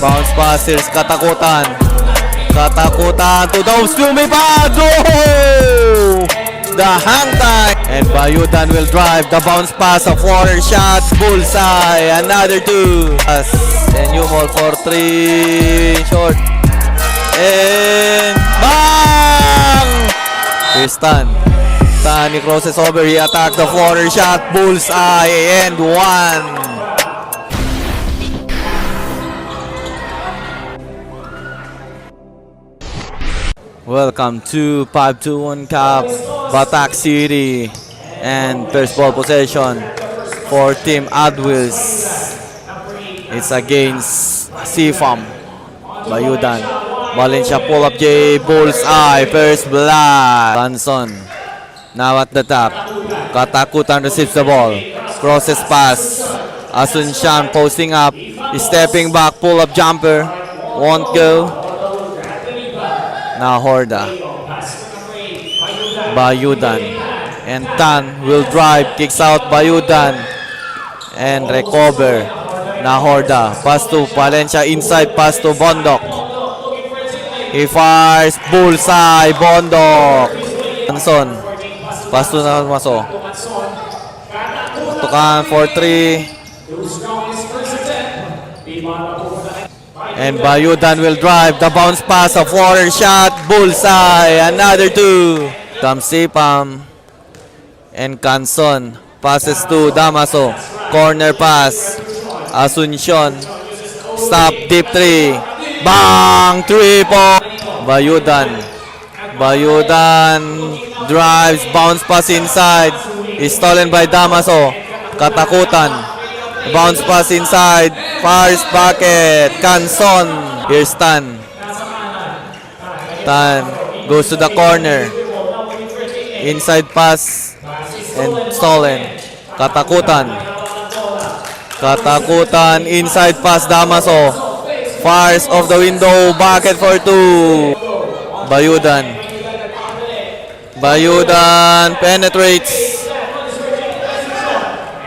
Bounce pass, here's Katakutan. Katakutan to those lumipad. Oh! The hang time. And Bayudan will drive the bounce pass, a 4 shot, bullseye, another 2. And Yumol for 3, short. And bang! Here's Tan. Tan, he crosses over, he attacked the 4 shot, bullseye, and 1. Welcome to 5-2-1 Cup, Batak City, and first ball possession for Team Adwils. It's against CFAM. Bayudan. Valencia pull up J, bullseye, first blood. Johnson now at the top. Katakutan receives the ball. Crosses pass. Asuncion posting up. Stepping back, pull up jumper. Won't go. Now Horda. Bayudan. And Tan will drive. Kicks out Bayudan. And recover. Now Horda. Pass to Valencia inside. Pass to Bondok. He fires. Bullseye. Bondok. Johnson. Pass to Nalmaso. Tukan for 3. And Bayudan will drive the bounce pass, a 4 shot, bullseye, another 2. Tamsipam and Canson passes to Damaso. Corner pass. Asuncion. Stop, deep 3. Bang! 3 point. Bayudan. Bayudan drives, bounce pass inside. Is stolen by Damaso. Katakutan. Bounce pass inside. First bucket. Canson. Here's Tan. Tan goes to the corner. Inside pass. And stolen. Katakutan. Katakutan. Inside pass. Damaso. Fires off the window. Bucket for 2. Bayudan. Bayudan penetrates.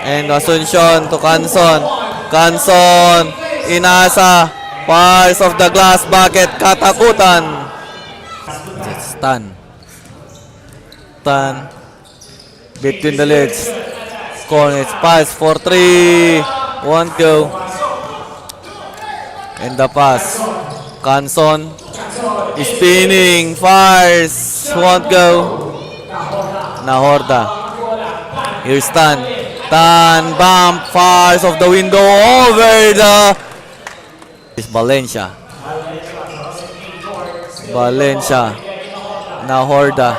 And Asuncion to Canson. Canson. Inasa. Fires of the glass bucket. Katakutan. It's Tan. Tan. Between the legs. Corner. It's pass for 3. Won't go. And the pass. Canson. Spinning. Fires. Won't go. Nahorda. Here's Tan. Tan, bump, fires of the window over the... It's Valencia. Valencia. Now Horda.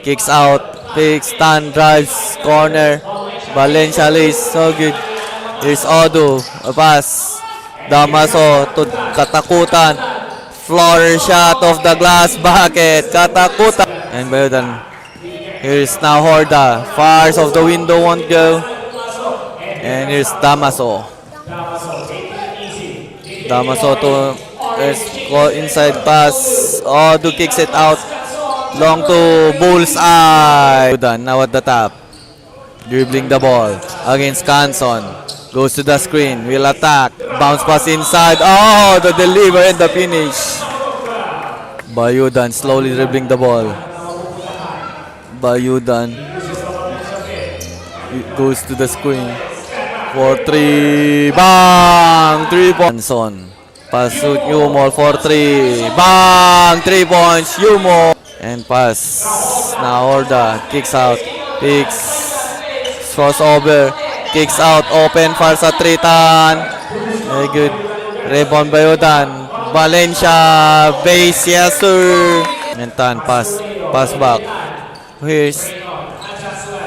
Kicks out. Picks, Tan drives, corner. Valencia lays, so good. Here's Odo. A pass. Damaso to Katakutan. Floor shot of the glass bucket. Katakutan. And Bayudan. Here's now Horda. Fires of the window, won't go. And here's Damaso. Damaso to inside pass. Odu kicks it out. Long to bullseye. Now at the top. Dribbling the ball against Canson. Goes to the screen. Will attack. Bounce pass inside. Oh, the deliver and the finish. Bayudan slowly dribbling the ball. Bayudan goes to the screen for 3. Bang! 3 points. Pass to Yumol for 3. Bang! 3 points. Yumol. And pass. Now Horda kicks out. Picks. Crossover. Kicks out. Open. Fires at 3. Tan. Very good. Rebound Bayudan. Valencia. Base. Yes, sir. And Tan. Pass. Pass back. Here's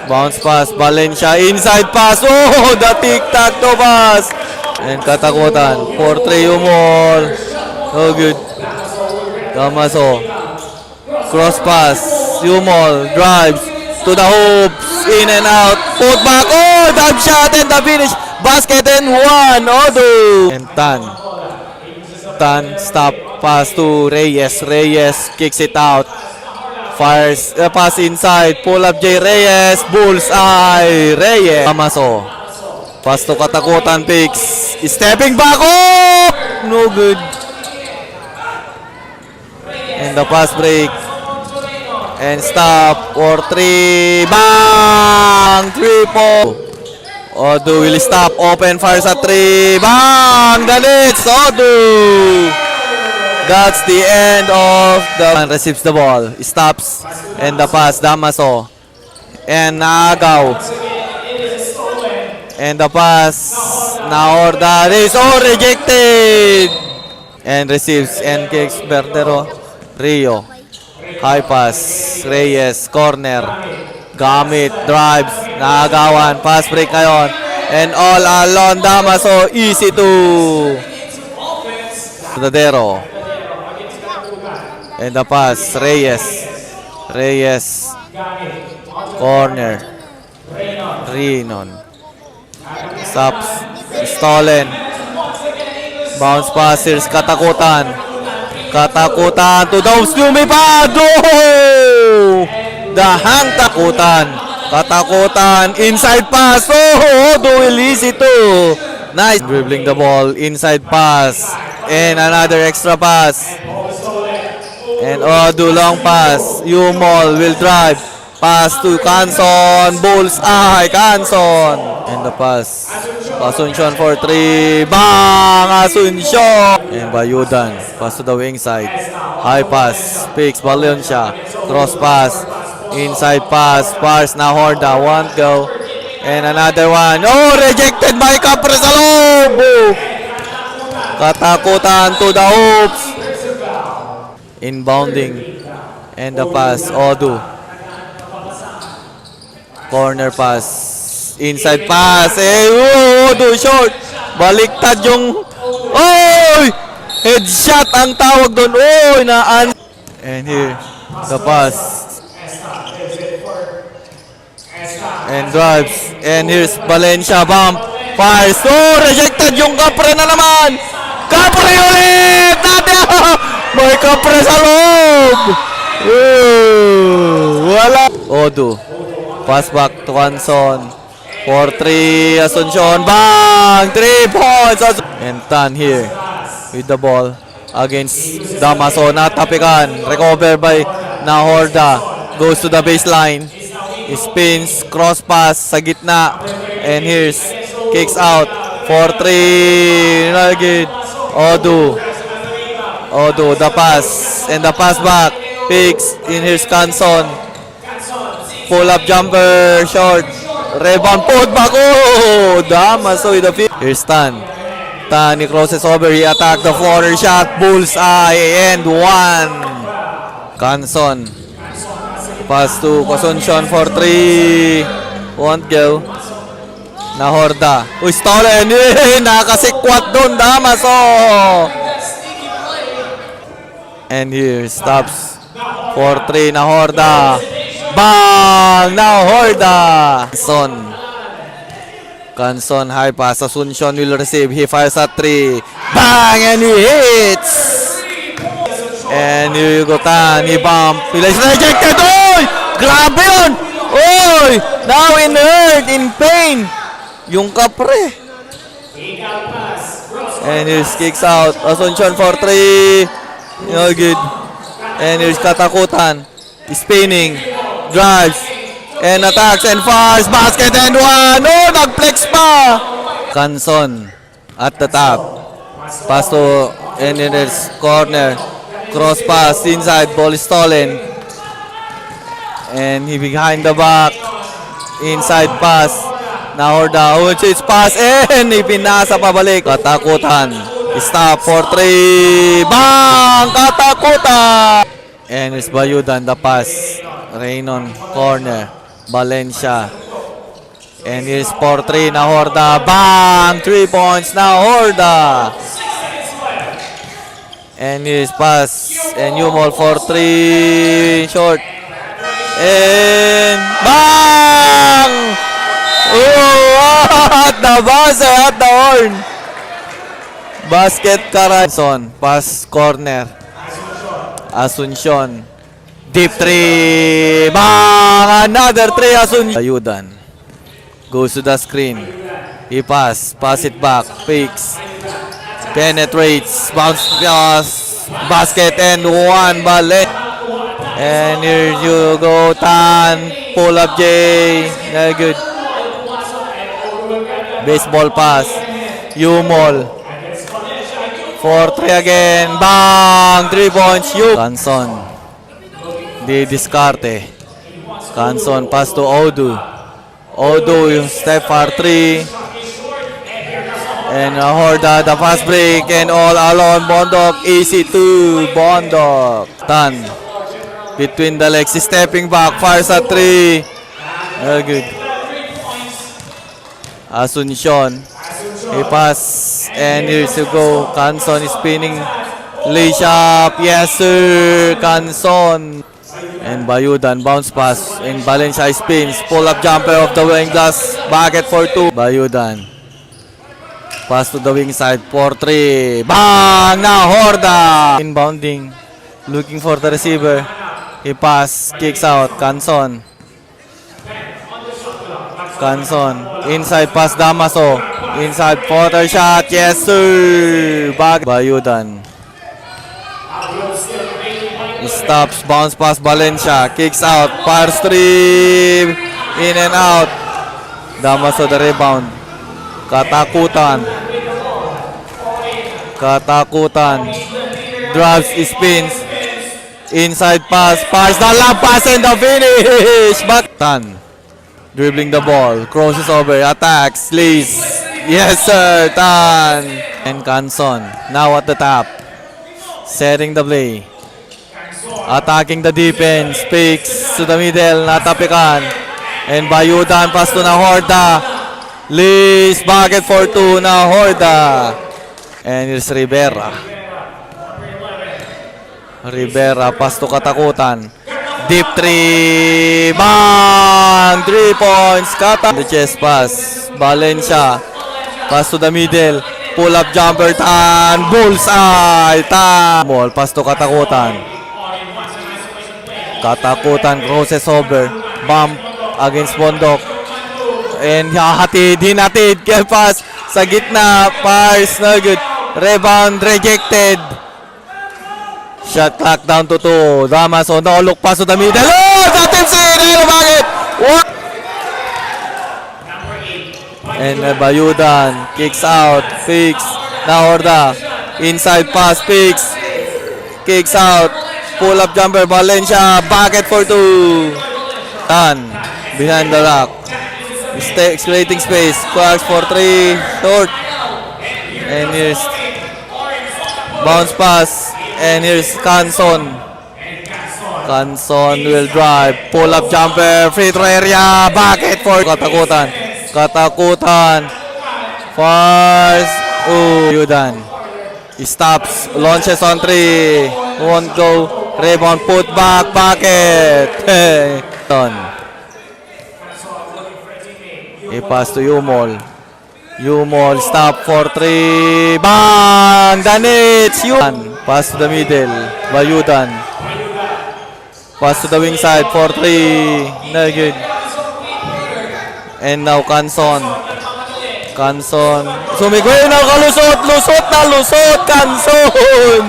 bounce pass, Valencia, inside pass, oh, the tic-tac-toe pass, and Katakutan, 4-3 Yumol, oh good, Damaso, cross pass, Yumol, drives, to the hoops, in and out, put back, oh, dive shot, and the finish, basket and 1, Odo, and Tan, stop, pass to Reyes, Reyes kicks it out, fires, pass inside, pull up J. Reyes, bullseye, Reyes. Damaso, pass to Katakutan, picks, stepping back, oh! no good. And the pass break. And stop for 3. Bang! 3-point. Odu will stop. Open fires at 3. Bang! The nets. Odu. That's the end of the... Man receives the ball. Stops. And the pass. Damaso. And Nagaw. And the pass. Naorda is all rejected. And receives. And kicks Berdero. Rio. High pass. Reyes. Corner. Gamit. Drives. Nagawan. Pass break ngayon. And all alone. Damaso. Easy to Dadero. And the pass. Reyes. Reyes. Corner. Rinon. Stops. Stolen. Bounce passers. Katakutan. Katakutan to those lumipad. Oh! The hang takutan. Katakutan. Inside pass. Oh! Do easy to. Nice. Dribbling the ball. Inside pass. And another extra pass. And Odu long pass. Umol will drive. Pass to Canson. Bullseye. Canson. And the pass. Asuncion for 3. Bang! Asuncion. And Bayudan. Pass to the wing side. High pass. Picks Valencia. Cross pass. Inside pass. Pass na Horda. One go. And another one. Oh! Rejected by Capresalob. Katakutan to the hoops. Inbounding. And the pass. Odu. Corner pass. Inside pass. Odu short. Baliktad yung... Oy! Headshot ang tawag doon. Oy! And here. The pass. And drives. And here's Valencia. Bump. Fires. Oh! Rejected yung Capre na naman. Capre ulit! May Capre sa loob! Wala! Odu. Pass back to Canson. For 3. Asuncion. Bang! 3 points! And Tan here. With the ball. Against Damaso. Natapikan. Recover by Nahorda. Goes to the baseline. Spins. Cross pass. Sa gitna. And here's. Kicks out. For 3. Nagid. Odu. Odu, the pass. And the pass back. Picks. In here's Canson. Pull up jumper. Short. Rebound. Put back. Oh! Damaso with the field. Here's Tan. Tan, he crosses over. He attacked the floater shot. Bullseye. And 1. Canson. Pass to Asuncion for 3. Won't go. Nahorda. Uy, stolen. Nakasikwat doon. Damaso. And here, stops. For 3, Nahorda. Bang! Nahorda! Canson, high pass. Asuncion will receive. He fires at 3. Bang! And he hits! And here you go, Tan. He bump. He is rejected. Oy! Grabe yun! Oy! Now in hurt, in pain. Yung Capre. And here's kicks out. Asuncion for 3. No good. And here's Katakutan. Spinning. Drives. And attacks and fires. Basket and 1. Oh, nag-flex pa. Canson at the top. Pass to and in his corner. Cross pass inside. Ball is stolen. And he behind the back. Inside pass. Nahorda. It's pass. And ipinasa pabalik. Katakutan. Stop for 3. Bang! Katakutan! And it's Bayudan, the pass. Reynon, corner. Valencia. And here's for 3. Nahorda. Bang! 3 points. Nahorda. And here's pass. And Umol for 3. Short. And bang! Oh! At the buzzer, at the horn. Basket Canson. Pass corner. Asuncion. Deep 3. Bang! Another 3 Asuncion. Ayudan. Goes to the screen. He pass. Pass it back. Picks. Penetrates. Bounce pass. Basket and one Balen. And here you go, Tan. Pull up J. Very good. Baseball pass. Yumol. 4-3 again. Bang! 3 points. Canson. Di Discarte. Canson pass to Odu. Odu yung step for 3. And Horda the fast break and all alone. Bondok easy to Bondok. Tan. Between the legs. Stepping back. Fires at 3. Very good. Asuncion. He pass. And here's to go. Canson is spinning. Lay shot. Yes sir. Canson. And Bayudan bounce pass. And Valencia spins. Pull up jumper of the wing glass. Bucket for 2. Bayudan. Pass to the wing side. 4-3. Bang! Now Horda. Inbounding. Looking for the receiver. He pass. Kicks out. Canson. Canson. Inside pass Damaso. Inside Potter shot. Yes sir. Bag. Bayudan. Stops. Bounce pass Valencia. Kicks out. Fires 3. In and out. Damaso the rebound. Katakutan. Katakutan. Drives, spins. Inside pass. Fires the lamp pass and the finish. But Tan. Dribbling the ball. Crosses over. Attacks. Lays. Yes sir. Tan. And Canson. Now at the top. Setting the play. Attacking the defense. Picks to the middle. Natapikan. And Bayudan. Pass to na Horda. Lays. Bucket for 2 na Horda. And here's Rivera. Rivera. Pass to Katakutan. Deep 3. Bang! 3 points. The chest pass. Valencia. Pass to the middle. Pull up jumper. Tan. Bullseye. Tan. Ball. Pass to Katakutan. Katakutan. Crosses over. Bump against Bondok. And hahatid. Hinatid. Kaya pass. Sa gitna. Fires. No good. Rebound. Rejected. Shot clock down to 2. Damaso. No look pass to the middle. Oh! That's it! Ano bakit? What? And Bayudan. Kicks out. Fix. Na Horda. Inside pass. Fix. Kicks out. Pull up jumper. Valencia. Bucket for 2. Tan. Behind the rock. Creating space. Quacks for 3. Short. And here's bounce pass. And here's Canson. Canson will drive. Pull up jumper. Free throw area. Bucket for Katakutan. Katakutan. Fires. Oh. Yudan. He stops. Launches on 3. Won't go. Rebound. Put back. Bucket. Hey. He pass to Yumol. Yumol. Stop for 3. Bang! Danits. Yumol. Pass to the middle. Bayudan. Pass to the wing side for 3. No good. And now Canson. Canson. Sumigway na kalusot. Lusot na lusot. Canson.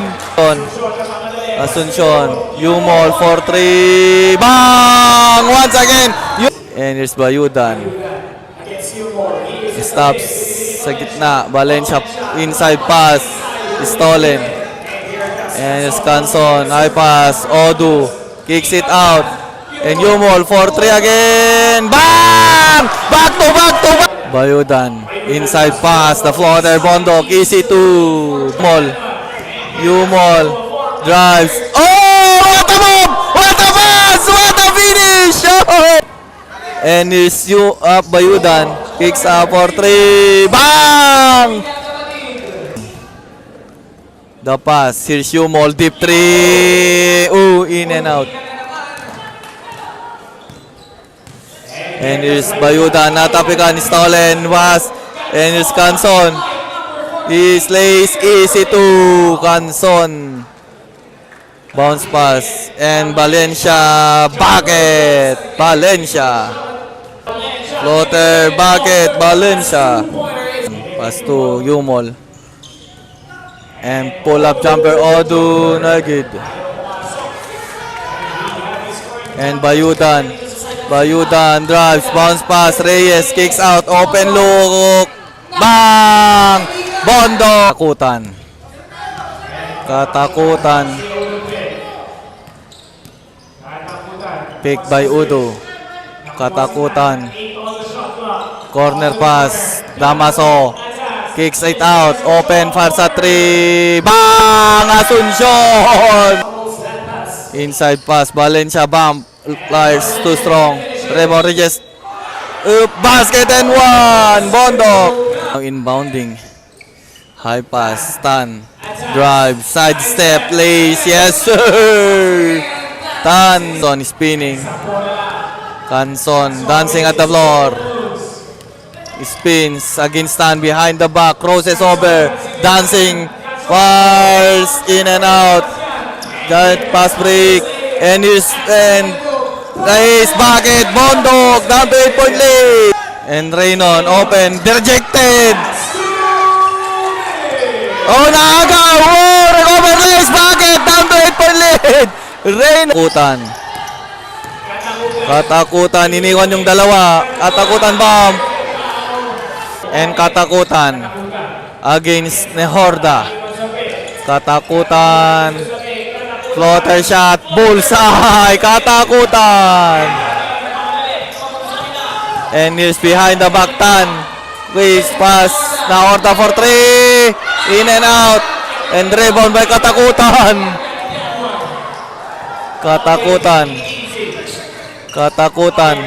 Asuncion. Yumol for 3. Bang! Once again. And here's Bayudan. Stops sa gitna. Valencia inside pass. Stolen. And here's Canson. High pass. Odu. Kicks it out. And Yumol for 3 again. Bang! Back to back to back. Bayudan. Inside pass. The floater. Bondok. Easy to Yumol. Yumol. Drives. Oh! What a move! What a pass! What a finish! Oh! And here's Bayudan. Kicks out for 3. Bang! The pass. Here's Yumol. Deep 3. Ooh, in and out. And here's Bayudan. Natapikan. Stolen. Was. And here's Canson. He slays easy to Canson. Bounce pass. And Valencia. Bucket. Valencia. Floater. Bucket. Valencia. Pass to Yumol. And pull-up jumper, Odu, no good. And Bayudan. Bayudan drives, bounce pass, Reyes kicks out, open look. Bang! Bondo! Katakutan. Katakutan. Pick by Udo. Katakutan. Corner pass, Damaso. Kicks it out, open, far sa 3. Bang! Asuncion! Inside pass, Valencia bump. Flyers too strong. Remo Regis. Basket and one! Bondo! Inbounding. High pass, stun. Drive, side step, lace. Yes, sir! Tan. Son spinning. Canson dancing at the floor. Spins against Tan behind the back. Crosses over. Dancing. Fires in and out. That pass break. And race bucket. Bondok. Down to 8-point lead. And Reynon open. Rejected. Oh, naagaw. Oh, recover race bucket. Down to 8-point lead. Reynon. Katakutan. Iniwan yung dalawa. Katakutan bomb. And Katakutan against Nehorda. Katakutan. Floater shot. Bullseye. Katakutan. And here's behind the back Tan. Waste pass. Nehorda for 3. In and out. And rebound by Katakutan. Katakutan. Katakutan.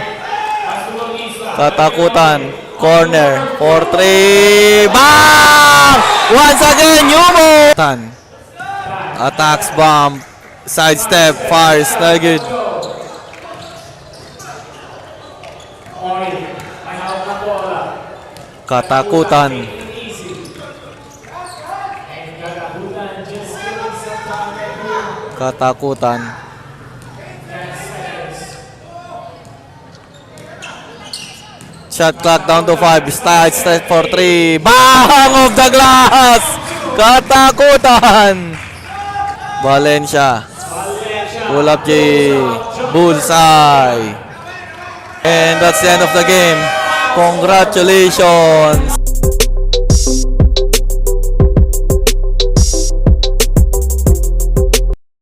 Katakutan. Corner. For 3. Bang! Once again, Yumo! Tan. Attacks bomb. Sidestep. Fires. No good. Katakutan. Katakutan. Shot clock down to 5. Start for 3. Bang! Off the glass! Katakutan! Valencia. Pull up J. Bullseye. And that's the end of the game. Congratulations!